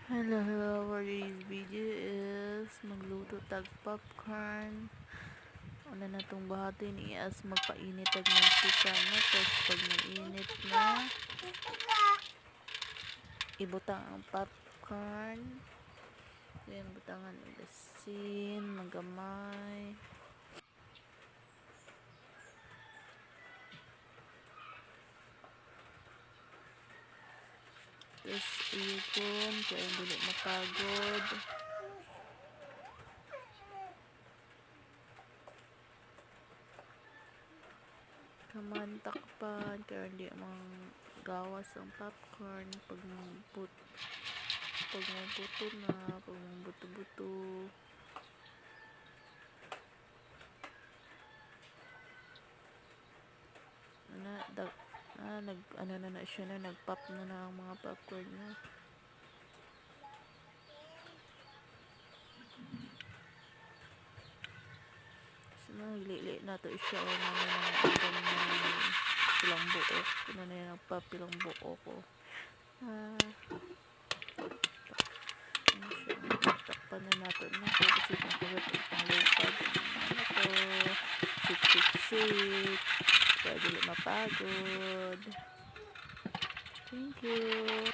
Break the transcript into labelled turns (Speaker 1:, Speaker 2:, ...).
Speaker 1: Hello, for today's video is magluto tag popcorn. Una na itong bahatin is magpainit tag mantika na. Tapos pag mainit na, ibutang ang popcorn. Then butangan ng asin, magamay. Tapos iyukon, kaya hindi mapagod. Kamantakpan, kaya hindi gawas ang popcorn pag mabuto na, pag mabuto-buto. Nagpop na ang mga popcorn na. So, naglili na to siya o hanggang ilang buok. Kung na yung nagpop ilang buok ko. Takpan na natin na po kasi kung kagat ang lupag. Ito, shake. Kaya dili mapagod. Thank you.